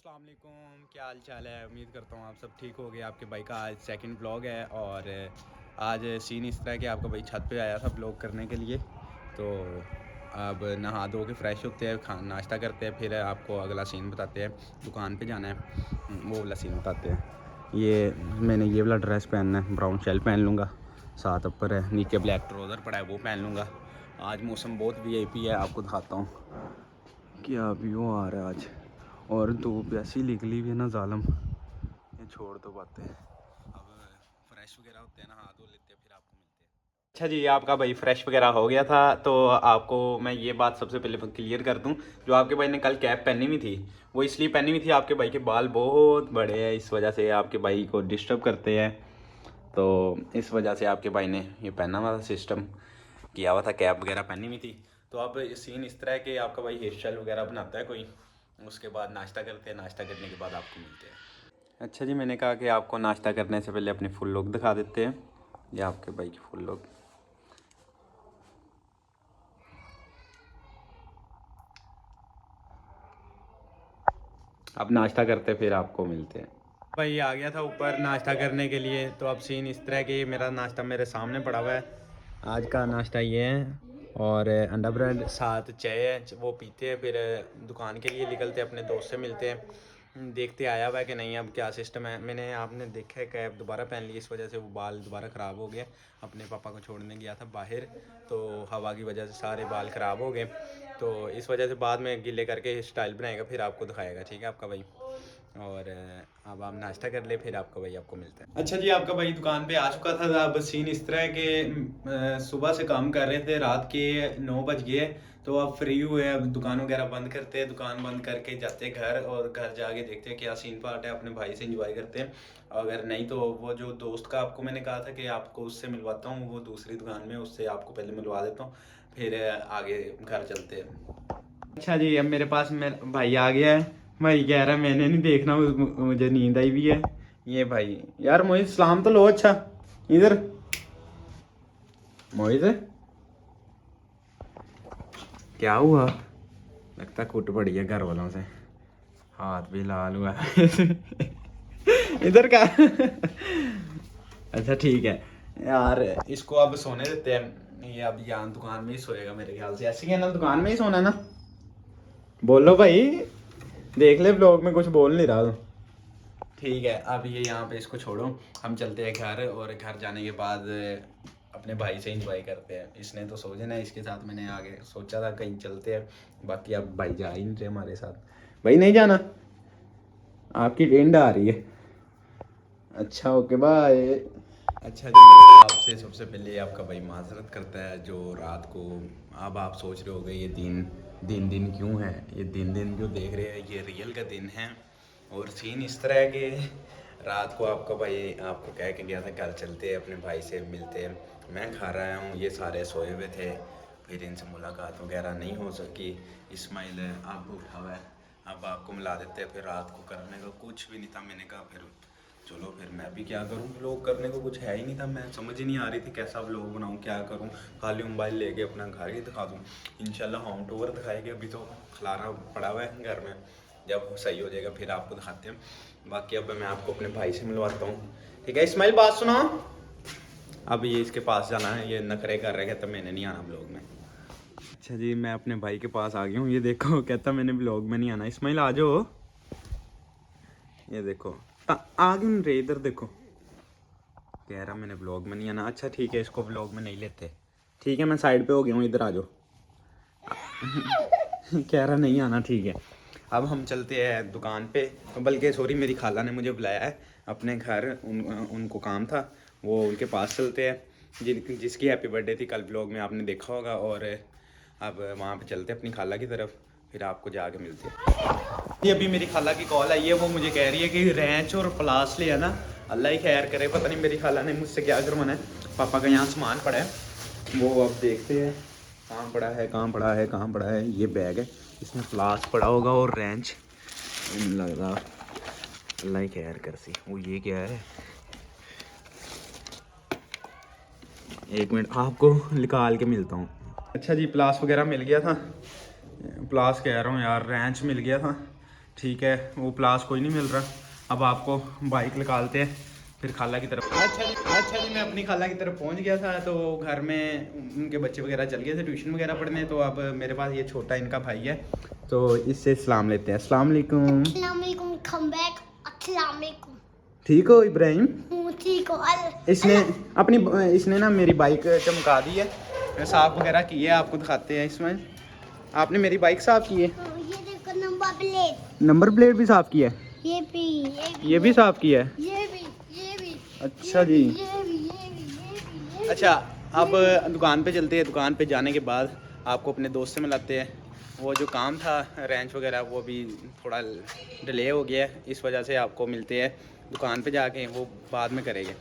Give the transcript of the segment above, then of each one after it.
अस्सलाम वालेकुम, क्या हाल चाल है। उम्मीद करता हूँ आप सब ठीक हो गए। आपके भाई का आज सेकंड ब्लॉग है और आज सीन इस तरह कि आपका भाई छत पे आया था ब्लॉग करने के लिए। तो अब नहा धो के फ्रेश होते हैं, खा नाश्ता करते हैं, फिर आपको अगला सीन बताते हैं। दुकान पे जाना है, वो वाला सीन बताते हैं। ये मैंने ये वाला ड्रेस पहनना है, ब्राउन शेल पहन लूँगा, साथ ऊपर है, नीचे ब्लैक ट्राउज़र पड़ा है वो पहन लूँगा। आज मौसम बहुत वीआईपी है, आपको दिखाता हूँ क्या व्यू आ रहा है आज। और धूप ऐसी निकली हुई है ना ज़ालम, ये छोड़ दो बातें। अब फ्रेश वगैरह होते हैं, नहा धो लेते हैं, फिर आपको मिलते हैं। अच्छा जी, आपका भाई फ्रेश वगैरह हो गया था, तो आपको मैं ये बात सबसे पहले क्लियर कर दूं। जो आपके भाई ने कल कैप पहनी हुई थी, वो इसलिए पहनी हुई थी, आपके भाई के बाल बहुत बड़े हैं, इस वजह से आपके भाई को डिस्टर्ब करते हैं। तो इस वजह से आपके भाई ने ये पहना हुआ था, सिस्टम किया हुआ था, कैप वगैरह पहनी हुई थी। तो अब सीन इस तरह है कि आपका भाई हेयर स्टाइल वगैरह बनाता है कोई, उसके बाद नाश्ता करते हैं, नाश्ता करने के बाद आपको मिलते हैं। अच्छा जी, मैंने कहा कि आपको नाश्ता करने से पहले अपनी फुल लुक दिखा देते हैं। ये आपके भाई की फुल लुक। अब नाश्ता करते फिर आपको मिलते हैं। भाई आ गया था ऊपर नाश्ता करने के लिए। तो अब सीन इस तरह कि मेरा नाश्ता मेरे सामने पड़ा हुआ है। आज का नाश्ता ये है, और अंडा ब्रेड साथ चाय है, वो पीते हैं, फिर दुकान के लिए निकलते हैं, अपने दोस्त से मिलते हैं, देखते आया हुआ है कि नहीं, अब क्या सिस्टम है। मैंने आपने देखा है कैब दोबारा पहन ली, इस वजह से वो बाल दोबारा ख़राब हो गए। अपने पापा को छोड़ने गया था बाहर, तो हवा की वजह से सारे बाल ख़राब हो गए। तो इस वजह से बाद में गिले करके स्टाइल बनाएगा, फिर आपको दिखाएगा, ठीक है आपका भाई। और अब आप नाश्ता कर ले, फिर आपका भाई आपको मिलता है। अच्छा जी, आपका भाई दुकान पे आ चुका था। अब सीन इस तरह है कि सुबह से काम कर रहे थे, रात के 9 बज गए, तो अब फ्री हुए, अब दुकान वगैरह बंद करते हैं, दुकान बंद करके जाते हैं घर, और घर जाके देखते हैं क्या सीन पार्ट है, अपने भाई से इंजॉय करते हैं। अगर नहीं तो वो जो दोस्त का आपको मैंने कहा था कि आपको उससे मिलवाता हूँ, वो दूसरी दुकान में, उससे आपको पहले मिलवा देता हूँ, फिर आगे घर चलते हैं। अच्छा जी, अब मेरे पास मेरा भाई आ गया है। भाई कह रहा है मैंने नहीं देखना, मुझे नींद आई भी है। ये भाई, यार मोहित सलाम तो लो। अच्छा इधर मोहित, क्या हुआ? लगता कुट पड़ी है घर वालों से, हाथ भी लाल हुआ है। इधर का। अच्छा ठीक है यार, इसको अब सोने देते हैं। ये अब यहाँ दुकान में ही सोएगा मेरे ख्याल से, ऐसी है ना, दुकान में ही सोना है ना। बोलो भाई, देख ले ब्लॉग में कुछ बोल नहीं रहा तो। ठीक है, अब ये यहाँ पे इसको छोड़ो, हम चलते हैं घर, और घर जाने के बाद अपने भाई से इंजॉय करते हैं। इसने तो सो जाना है, इसके साथ मैंने आगे सोचा था कहीं चलते हैं, बाकी अब भाई जा ही नहीं रहे हमारे साथ। भाई नहीं जाना, आपकी ट्रेंड आ रही है। अच्छा ओके बाय। अच्छा जी, आपसे सबसे पहले आपका भाई माजरत करता है जो रात को, अब आप सोच रहे होगे ये दिन दिन दिन क्यों है। ये दिन दिन जो देख रहे हैं ये रियल का दिन है। और सीन इस तरह है कि रात को आपका भाई आपको कह के गया था घर चलते हैं, अपने भाई से मिलते हैं। मैं खा रहा हूँ, ये सारे सोए हुए थे, फिर इनसे मुलाकात वगैरह नहीं हो सकी। इस्माइल अब उठा हुआ है, अब आपको मिला देते हैं। फिर रात को करने का कुछ भी नहीं था, मैंने कहा फिर चलो फिर मैं भी क्या करूँ, व्लॉग करने को कुछ है ही नहीं था। मैं समझ ही नहीं आ रही थी कैसा व्लॉग बनाऊँ, क्या करूँ, खाली मोबाइल लेके अपना घर ही दिखा दूँ। इंशाल्लाह होम टूर दिखाएंगे, अभी तो खलारा पड़ा हुआ है घर में, जब सही हो जाएगा फिर आपको दिखाते हैं। बाकी अब मैं आपको अपने भाई से मिलवाता हूँ, ठीक है। इस्माइल बात सुनो, अब ये इसके पास जाना है, ये नखरे कर रहे, कहता मैंने नहीं आना ब्लॉग में। अच्छा जी, मैं अपने भाई के पास आ गया हूँ, ये देखो कहता मैंने ब्लॉग में नहीं आना। इस्माइल आ जाओ, ये देखो आ गए रे, इधर देखो, कह रहा मैंने ब्लॉग में नहीं आना। अच्छा ठीक है, इसको ब्लॉग में नहीं लेते, ठीक है, मैं साइड पे हो गया हूँ, इधर आ जाओ। कह रहा नहीं आना, ठीक है। अब हम चलते हैं दुकान पे, बल्कि सॉरी मेरी खाला ने मुझे बुलाया है अपने घर, उनको काम था, वो उनके पास चलते हैं, जिसकी हैप्पी बर्थडे थी कल ब्लॉग में आपने देखा होगा। और अब वहाँ पे चलते हैं अपनी खाला की तरफ, फिर आपको जाके मिलते हैं। ये अभी मेरी खाला की कॉल आई है, वो मुझे कह रही है कि रेंच और प्लास ले आना। अल्लाह ही खैर करे, पता नहीं मेरी खाला ने मुझसे क्या करवाना है। पापा का यहाँ सामान पड़ा है, वो अब देखते हैं कहाँ पड़ा है, कहाँ पड़ा है, कहाँ पड़ा है। ये बैग है, इसमें प्लास पड़ा होगा और रेंच लग रहा। अल्लाह ही खैर कर सी। वो ये क्या है, एक मिनट आपको निकाल के मिलता हूँ। अच्छा जी, प्लास वगैरह मिल गया था, प्लास कह रहा हूँ यार, रेंच मिल गया था, ठीक है, वो प्लास कोई नहीं मिल रहा। अब आपको बाइक निकालते हैं फिर खाला की तरफ। अच्छा जी, मैं अपनी खाला की तरफ पहुंच गया था। तो घर में उनके बच्चे वगैरह चल गए थे ट्यूशन वगैरह पढ़ने। तो अब मेरे पास ये छोटा इनका भाई है, तो इससे सलाम लेते हैं। अस्सलाम वालेकुम। अस्सलाम वालेकुम, कम बैक। अस्सलाम वालेकुम। ठीक हो इब्राहिम? ठीक हो? इसने ना मेरी बाइक चमका दी है, साफ़ वगैरह की है। आपको दिखाते हैं। इसमें आपने मेरी बाइक साफ़ की है। ये देखो नंबर प्लेट। नंबर प्लेट भी साफ़ किया है? ये भी साफ़ किया है? ये भी। अच्छा जी। ये भी। अच्छा, अब दुकान पे चलते हैं। दुकान पे जाने के बाद आपको अपने दोस्त से मिलाते हैं। वो जो काम था रेंच वगैरह वो भी थोड़ा डिले हो गया है, इस वजह से आपको मिलते हैं दुकान पे जाके। वो बाद में करेंगे,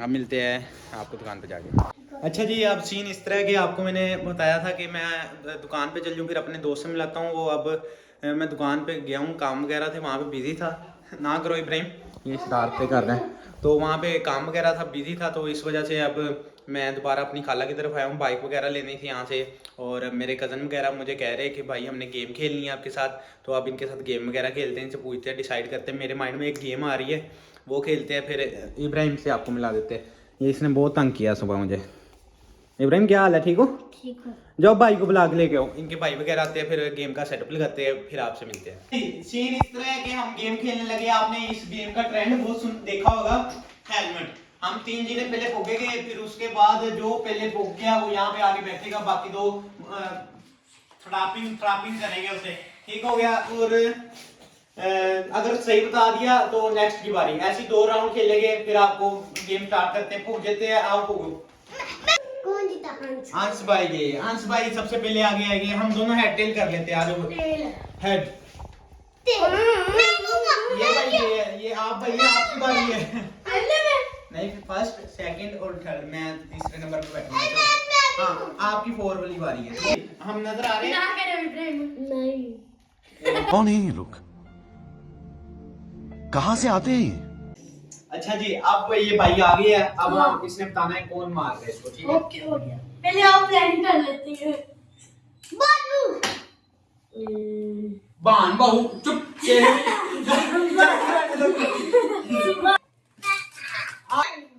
अब मिलते हैं आपको दुकान पे जाके। अच्छा जी, अब सीन इस तरह कि आपको मैंने बताया था कि मैं दुकान पे चल जाऊँ, फिर अपने दोस्त से मिलाता हूँ। वो अब मैं दुकान पे गया हूँ, काम वगैरह थे वहाँ पे बिज़ी था। ना करो इब्राहिम, ये शरारतें कर रहे हैं। तो वहाँ पे काम वगैरह था, बिज़ी था, तो इस वजह से अब मैं दोबारा अपनी खाला की तरफ आया हूँ। बाइक वगैरह लेनी थी यहाँ से। और मेरे कज़न वगैरह मुझे कह रहे हैं कि भाई हमने गेम खेलनी है आपके साथ, तो अब इनके साथ गेम वगैरह खेलते हैं, इनसे पूछते हैं, डिसाइड करते हैं। मेरे माइंड में एक गेम आ रही है, वो खेलते हैं। फिर इब्राहिम से आपको मिला देते हैं। ये इसने बहुत तंग किया सुबह मुझे। इब्राहिम क्या हाल है, ठीक हो? ठीक हो। जाओ भाई को बुला के लेके आओ, इनके भाई वगैरह आते हैं, फिर गेम का सेटअप लगाते हैं, फिर आपसे मिलते हैं। सीन इस तरह है कि हम गेम खेलने लगे। आपने इस गेम का ट्रेंड बहुत देखा होगा, हेलमेट। हम 3 जने पहले पोगेंगे, फिर उसके बाद जो पहले पोग गया वो यहाँ पे आके बैठेगा, बाकी 2 थ्रापिंग करेंगे उसे। ठीक हो गया? और अगर सही बता दिया तो नेक्स्ट की बारी। ऐसे 2 राउंड खेलेंगे, फिर आपको गेम स्टार्ट करते हैं। पोग देते हैं, आओ पोगो। कौन जीता? अंश भाई ये, अंश भाई सबसे पहले आगे आएंगे। हम दोनों हेड टेल कर लेते हैं। आ जाओ। हेड। ये भाई ये आप भाई, ये आपकी बारी है। नहीं, फर्स्ट सेकंड और थर्ड, मैं तीसरे नंबर पे बैठूंगा। हाँ, आपकी 4 वाली बारी है। हम नजर आ रहे हैं? नहीं। कौन है ये लोग? कहां से आते हैं? अच्छा जी, अब ये भाई आ गई है। अब हम इसने बताना है कौन मार रहा है इसको। ठीक है? ओके, हो गया। पहले आप प्लानिंग कर लेते हैं। बानू। बान बहू चुप।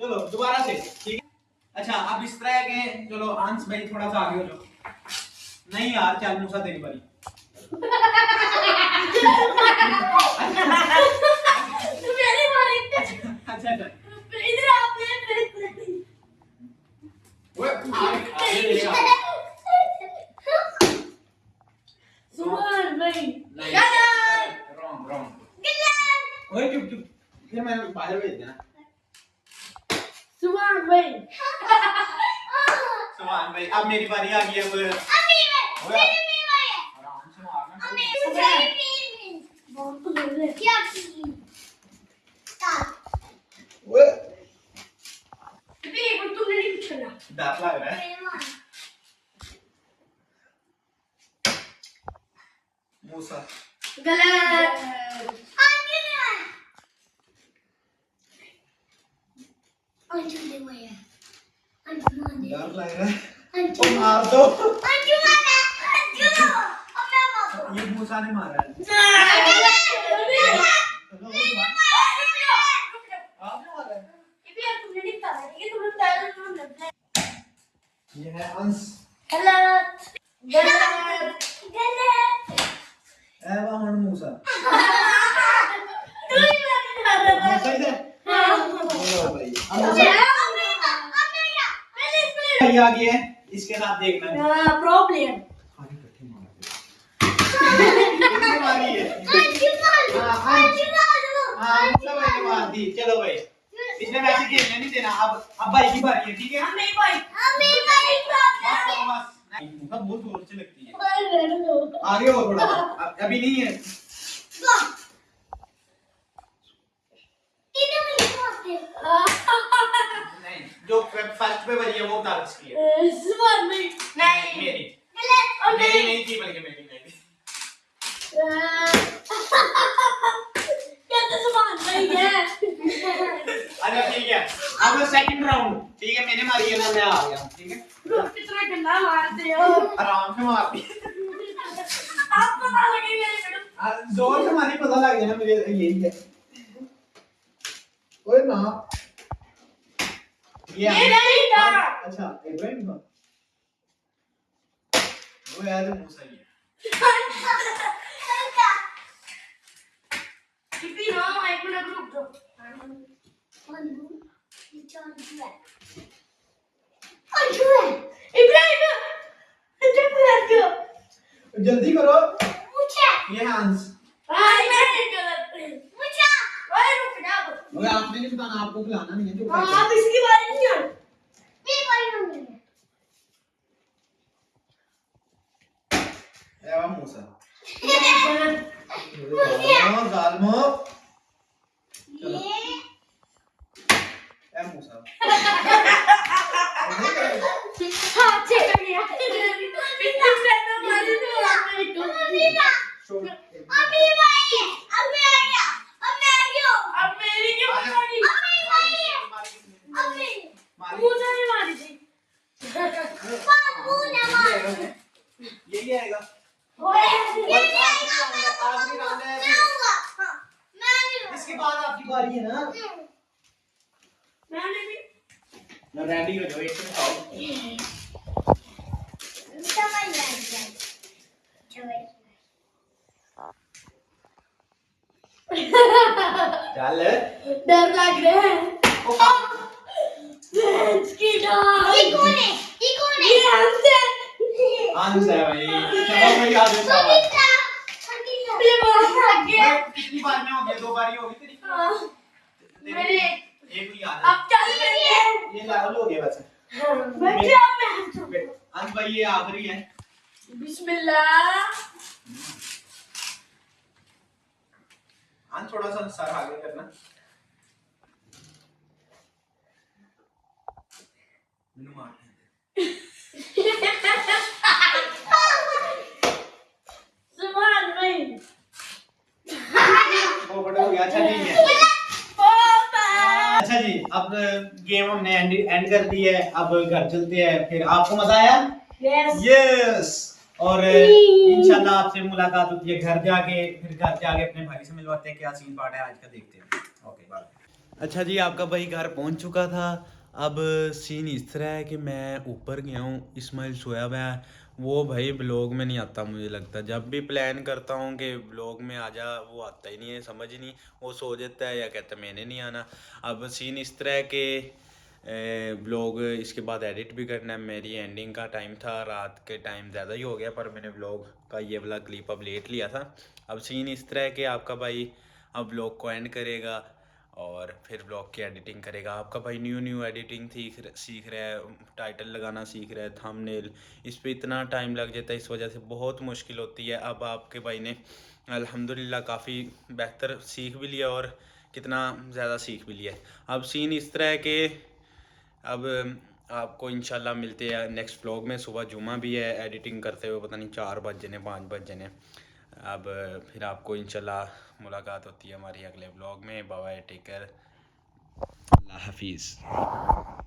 चलो दोबारा से। ठीक है? अच्छा, अब इस तरह है कि चलो अंश भाई थोड़ा सा आगे हो जाओ। नहीं यार, चल मूसा तेरी बारी। मेरी बारी। अच्छा इधर आप सुमन भाई। रॉन्ग। ओए चुप चुप, फिर मैं बाहर भेज देना। सुमन भाई। सुभान भाई, अब मेरी बारी आ गई है। अब आराम से मारना। क्या ओए तुमने नहीं पूछा ना। डर लग रहा है। मूसा गलत। डर लग रहा है। ओ मार दो। ये मूसा ने मारा है। आपने मारा है। ये है अंश। ए वाहन मूसा। मूसा इधर। बोलो भाई। भाई आ गया है, इसके साथ देखना। प्रॉब्लम। किसने मारी है? हाँ, मूसा भाई ने मार दी। चलो भाई, इसने वैसे खेलने नहीं देना। अब भाई की बारी है। ठीक है? बस। नहीं, मूसा बहुत जोर से लगती है। आगे हो थोड़ा। अभी नहीं है। नहीं, जो फर्स्ट पे बनी है वो उतार इसकी है। नहीं। मेरी नहीं थी, बल्कि मेरी नहीं थी। कैसे सुभान भाई है? अच्छा ठीक है, अब सेकंड राउंड। ठीक है, मैंने मारी है ना, मैं आ गया। ठीक है? कितना गंदा मारते हो। आराम से मार दी। आप पता लगे मेरे मैडम। जोर से मारी, देना मुझे यही है। ओए ना ये नहीं था। अच्छा इब्राहिम का वो यार मुंह सही है। किपी नो एक मिनट रुक जाओ। इब्राहिम चुप कर दो। जल्दी करो। मुझे ये हंस भाई मैं गलत मुझे ओए रुक जाओ। अबे आपने नहीं बताना, आपको खिलाना नहीं है जो हाँ आप इसकी बारी नहीं है मेरी बारी होनी है। ए वाह मूसा जालमो ये ए मूसा हाँ चेक कर लिया। इतना पैसा मारी तो आपने तो अभी भाई अब मैं आ गया अब मैं आ गया अब मेरी क्यों मारी अभी भाई अब मेरी मुझे नहीं मारी थी बाबू ने मारी यही आएगा। ओए ये नहीं आएगा आखिरी राउंड है। मैं आऊंगा हाँ मैं नहीं इसके बाद आपकी बारी है ना। मैंने भी ना रेडी हो जाओ, एक से खाओ। समझ गया चल डर लग रहा है इसकी डाल ये कौन है ये हमसे हंस है भाई। चलो भाई आ जाओ। ये बहुत थक गया कितनी बार में हो गया? 2 बारी हो गई तेरी। हाँ, मेरे एक ही याद है। अब चल रही है ये लेवल हो गया वैसे। बच्चे अब मैं अंत भाई ये आखिरी है। बिस्मिल्लाह अंत थोड़ा सा सर आगे करना। मैंने मार सुभान भाई वो बड़ा हो गया। अच्छा ठीक है। अच्छा जी अब गेम हमने एंड कर दी है। अब घर चलते हैं। फिर आपको मजा आया? Yes yes. और इंशाल्लाह आपसे मुलाकात होती है घर जाके। फिर घर जाके अपने भाई से मिलवाते हैं। क्या सीन पार्ट है आज का देखते हैं। Okay bye. अच्छा जी आपका भाई घर पहुंच चुका था। अब सीन इस तरह है कि मैं ऊपर गया हूँ, इस्माइल सोया हुआ है। वो भाई ब्लॉग में नहीं आता मुझे लगता। जब भी प्लान करता हूँ कि ब्लॉग में आ जा, वो आता ही नहीं है। समझ ही नहीं, वो सो जाता है या कहता है मैंने नहीं आना। अब सीन इस तरह है कि ब्लॉग इसके बाद एडिट भी करना है। मेरी एंडिंग का टाइम था, रात के टाइम ज़्यादा ही हो गया, पर मैंने ब्लॉग का ये वाला क्लिप अब लेट लिया था। अब सीन इस तरह है कि आपका भाई अब ब्लॉग को एंड करेगा और फिर ब्लॉग की एडिटिंग करेगा। आपका भाई न्यू एडिटिंग सीख रहा है, टाइटल लगाना सीख रहा है, थंबनेल। इस पे इतना टाइम लग जाता है, इस वजह से बहुत मुश्किल होती है। अब आपके भाई ने अल्हम्दुलिल्लाह काफ़ी बेहतर सीख भी लिया और कितना ज़्यादा सीख भी लिया। अब सीन इस तरह है कि अब आपको इंशाल्लाह मिलते हैं नेक्स्ट व्लॉग में। सुबह जुमा भी है, एडिटिंग करते हुए पता नहीं 4 बज जाने 5 बज जाने। अब फिर आपको इंशाल्लाह मुलाकात होती है हमारी अगले व्लॉग में। बाय, टेक केयर, अल्लाह हाफिज़।